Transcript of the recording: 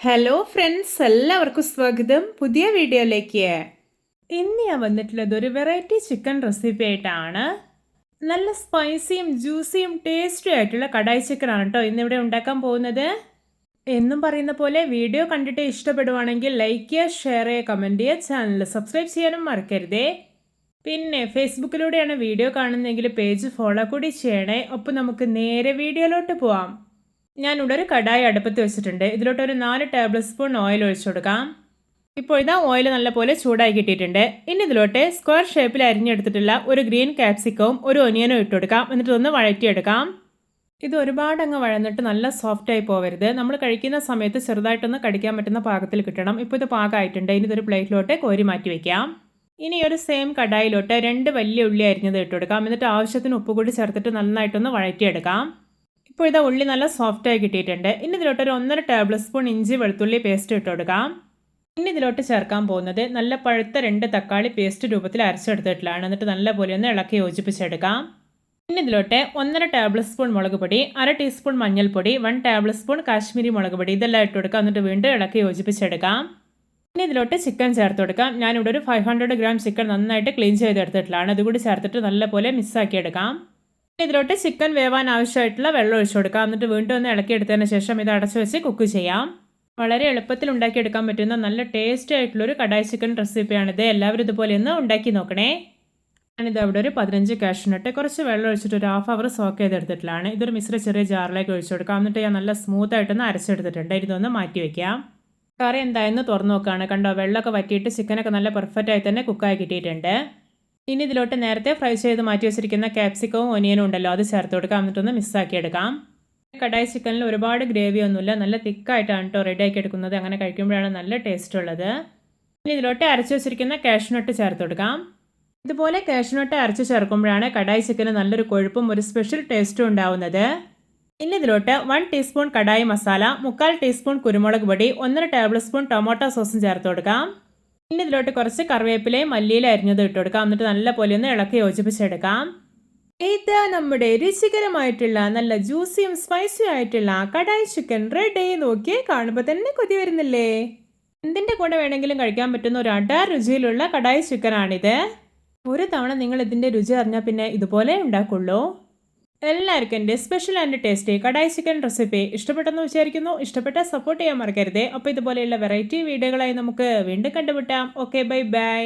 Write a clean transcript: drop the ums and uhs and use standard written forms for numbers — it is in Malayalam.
ഹലോ ഫ്രണ്ട്സ്, എല്ലാവർക്കും സ്വാഗതം പുതിയ വീഡിയോയിലേക്ക്. ഇന്ന് ഞാൻ വന്നിട്ടുള്ളത് ഒരു വെറൈറ്റി ചിക്കൻ റെസിപ്പി ആയിട്ടാണ്. നല്ല സ്പൈസിയും ജ്യൂസിയും ടേസ്റ്റി ആയിട്ടുള്ള കടായി ചിക്കനാണ് കേട്ടോ ഇന്നിവിടെ ഉണ്ടാക്കാൻ പോകുന്നത്. എന്നും പറയുന്ന പോലെ വീഡിയോ കണ്ടിട്ട് ഇഷ്ടപ്പെടുവാണെങ്കിൽ ലൈക്ക് ചെയ്യുക, ഷെയർ ചെയ്യുക, കമൻറ്റ് ചെയ്യുക, ചാനൽ സബ്സ്ക്രൈബ് ചെയ്യാനും മറക്കരുതേ. പിന്നെ ഫേസ്ബുക്കിലൂടെയാണ് വീഡിയോ കാണുന്നതെങ്കിൽ പേജ് ഫോളോ കൂടി ചെയ്യണേ. ഒപ്പം നമുക്ക് നേരെ വീഡിയോയിലോട്ട് പോവാം. ഞാനിവിടെ ഒരു കടായി അടുപ്പത്ത് വെച്ചിട്ടുണ്ട്. ഇതിലോട്ട് ഒരു 4 ടേബിൾ സ്പൂൺ ഓയിൽ ഒഴിച്ചു കൊടുക്കാം. ഇപ്പോൾ ഇതാ ഓയിൽ നല്ലപോലെ ചൂടായി കിട്ടിയിട്ടുണ്ട്. ഇനി ഇതിലോട്ട് സ്ക്വയർ ഷേപ്പിൽ അരിഞ്ഞെടുത്തിട്ടുള്ള ഒരു ഗ്രീൻ ക്യാപ്സിക്കവും ഒരു ഒനിയനും ഇട്ട് കൊടുക്കാം. എന്നിട്ട് ഒന്ന് വഴറ്റിയെടുക്കാം. ഇത് ഒരുപാട് അങ്ങ് വഴന്നിട്ട് നല്ല സോഫ്റ്റായി പോവരുത്. നമ്മൾ കഴിക്കുന്ന സമയത്ത് ചെറുതായിട്ടൊന്ന് കടിക്കാൻ പറ്റുന്ന പാകത്തിൽ കിട്ടണം. ഇപ്പോൾ ഇത് പാകമായിട്ടുണ്ട്. ഇനി ഇതൊരു പ്ലേറ്റിലോട്ട് കോരി മാറ്റി വയ്ക്കാം. ഇനി ഒരു സെയിം കടായിലോട്ട് 2 വലിയ ഉള്ളി അരിഞ്ഞത് ഇട്ട് കൊടുക്കാം. എന്നിട്ട് ആവശ്യത്തിന് ഉപ്പ് കൂടി ചേർത്തിട്ട് നന്നായിട്ടൊന്ന് വഴറ്റിയെടുക്കാം. ഇപ്പോൾ ഇതാ ഉള്ളി നല്ല സോഫ്റ്റായി കിട്ടിയിട്ടുണ്ട്. ഇനി ഇതിലോട്ട് ഒരു 1.5 ടേബിൾ സ്പൂൺ ഇഞ്ചി വെളുത്തുള്ളി പേസ്റ്റ് ഇട്ട് കൊടുക്കാം. ഇനി ഇതിലോട്ട് ചേർക്കാൻ പോകുന്നത് നല്ല പഴുത്ത 2 തക്കാളി പേസ്റ്റ് രൂപത്തിൽ അരച്ചെടുത്തിട്ടുള്ളതാണ്. എന്നിട്ട് നല്ലപോലെ ഒന്ന് ഇളക്കി യോജിപ്പിച്ചെടുക്കാം. ഇനി ഇതിലോട്ട് 1.5 ടേബിൾ സ്പൂൺ മുളക് പൊടി, 1/2 ടീസ്പൂൺ മഞ്ഞൾപ്പൊടി, 1 ടേബിൾ സ്പൂൺ കാശ്മീരി മുളക് പൊടി ഇതെല്ലാം ഇട്ട് കൊടുക്കാം. എന്നിട്ട് വീണ്ടും ഇളക്കി യോജിപ്പിച്ചെടുക്കാം. ഇനി ഇതിലോട്ട് ചിക്കൻ ചേർത്ത് കൊടുക്കാം. ഞാനിവിടെ ഒരു 500 ഗ്രാം ചിക്കൻ നന്നായിട്ട് ക്ലീൻ ചെയ്തെടുത്തിട്ടുള്ളതാണ്. അതുകൂടി ചേർത്തിട്ട് നല്ലപോലെ മിക്സാക്കിയെടുക്കാം. ഇതിലോട്ട് ചിക്കൻ വേവാൻ ആവശ്യമായിട്ടുള്ള വെള്ളം ഒഴിച്ചു കൊടുക്കാം. എന്നിട്ട് വീണ്ടും ഒന്ന് ഇളക്കിയെടുത്തതിന് ശേഷം ഇത് അടച്ചു വെച്ച് കുക്ക് ചെയ്യാം. വളരെ എളുപ്പത്തിൽ ഉണ്ടാക്കിയെടുക്കാൻ പറ്റുന്ന നല്ല ടേസ്റ്റി ആയിട്ടുള്ളൊരു കടായി ചിക്കൻ റെസിപ്പിയാണിത്. എല്ലാവരും ഇതുപോലെ ഒന്ന് ഉണ്ടാക്കി നോക്കണേ. ഞാനിത് അവിടെ ഒരു 15 കാഷ്നട്ട് കുറച്ച് വെള്ളം ഒഴിച്ചിട്ട് ഒരു 1/2 അവർ സോക്ക് ചെയ്തെടുത്തിട്ടുള്ളതാണ്. ഇതൊരു മിശ്ര ചെറിയ ജാറിലേക്ക് ഒഴിച്ചു കൊടുക്കാം. എന്നിട്ട് ഞാൻ നല്ല സ്മൂത്തായിട്ടൊന്ന് അരച്ചെടുത്തിട്ടുണ്ട്. ഇതൊന്ന് മാറ്റി വയ്ക്കാം. കറി എന്തായെന്ന് തുറന്നു നോക്കുകയാണ്. കണ്ടോ, വെള്ളമൊക്കെ വറ്റിയിട്ട് ചിക്കനൊക്കെ നല്ല പെർഫെക്റ്റായി തന്നെ കുക്കായി കിട്ടിയിട്ടുണ്ട്. ഇനി ഇതിലോട്ട് നേരത്തെ ഫ്രൈ ചെയ്ത് മാറ്റി വെച്ചിരിക്കുന്ന ക്യാപ്സിക്കവും ഒനിയനും ഉണ്ടല്ലോ, അത് ചേർത്ത് കൊടുക്കാം. എന്നിട്ടൊന്ന് മിക്സാക്കിയെടുക്കാം. കടായി ചിക്കനിൽ ഒരുപാട് ഗ്രേവി ഒന്നുമില്ല, നല്ല തിക്കായിട്ടാണ് കേട്ടോ റെഡിയാക്കി എടുക്കുന്നത്. അങ്ങനെ കഴിക്കുമ്പോഴാണ് നല്ല ടേസ്റ്റ് ഉള്ളത്. ഇനി ഇതിലോട്ട് അരച്ച് വെച്ചിരിക്കുന്ന കാഷ്നട്ട് ചേർത്ത് കൊടുക്കാം. ഇതുപോലെ കാഷ്നട്ട് അരച്ച് ചേർക്കുമ്പോഴാണ് കടായി ചിക്കന് നല്ലൊരു കൊഴുപ്പും ഒരു സ്പെഷ്യൽ ടേസ്റ്റും ഉണ്ടാവുന്നത്. ഇനി ഇതിലോട്ട് 1 ടീസ്പൂൺ കടായി മസാല, 3/4 ടീസ്പൂൺ കുരുമുളക് പൊടി, 1 ടേബിൾ സ്പൂൺ ടൊമാറ്റോ സോസും ചേർത്ത് കൊടുക്കാം. ഇനി ഇതിലോട്ട് കുറച്ച് കറിവേപ്പിലയും മല്ലിയിലും അരിഞ്ഞത് ഇട്ട് കൊടുക്കാം. എന്നിട്ട് നല്ല പോലെ ഒന്ന് ഇളക്കി യോജിപ്പിച്ചെടുക്കാം. ഇത് നമ്മുടെ രുചികരമായിട്ടുള്ള നല്ല ജ്യൂസിയും സ്പൈസിയും ആയിട്ടുള്ള കടായി ചിക്കൻ റെഡി. നോക്കിയേ, കാണുമ്പോൾ തന്നെ കൊതി വരുന്നില്ലേ? എന്തിൻ്റെ കൂടെ വേണമെങ്കിലും കഴിക്കാൻ പറ്റുന്ന ഒരു അടാർ രുചിയിലുള്ള കടായി ചിക്കനാണിത്. ഒരു തവണ നിങ്ങൾ ഇതിൻ്റെ രുചി അറിഞ്ഞാൽ പിന്നെ ഇതുപോലെ ഉണ്ടാക്കുള്ളൂ. എല്ലാവർക്കും എൻ്റെ special and tasty kadai chicken recipe ഇഷ്ടപ്പെട്ടെന്ന് വിചാരിക്കുന്നു. ഇഷ്ടപ്പെട്ടാൽ സപ്പോർട്ട് ചെയ്യാൻ മറക്കരുതേ. അപ്പോൾ ഇതുപോലെയുള്ള വെറൈറ്റി വീഡിയോകളായി നമുക്ക് വീണ്ടും കണ്ടുമുട്ടാം. Okay, bye bye.